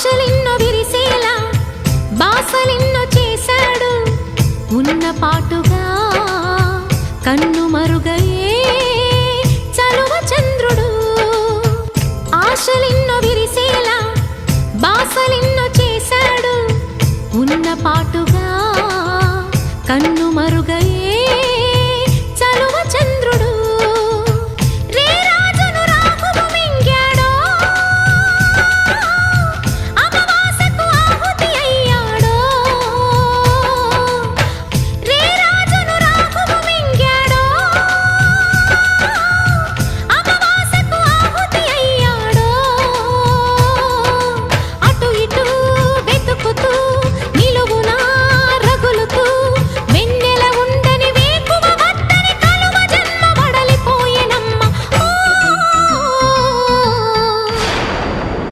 ఆశలెన్నో విరిసేలా బాసలెన్నో చేశాడు ఉన్న పాటుగా కన్ను మరుగయే చలువ చంద్రుడు ఆశలెన్నో విరిసేలా బాసలెన్నో చేశాడు ఉన్న పాటుగా కన్ను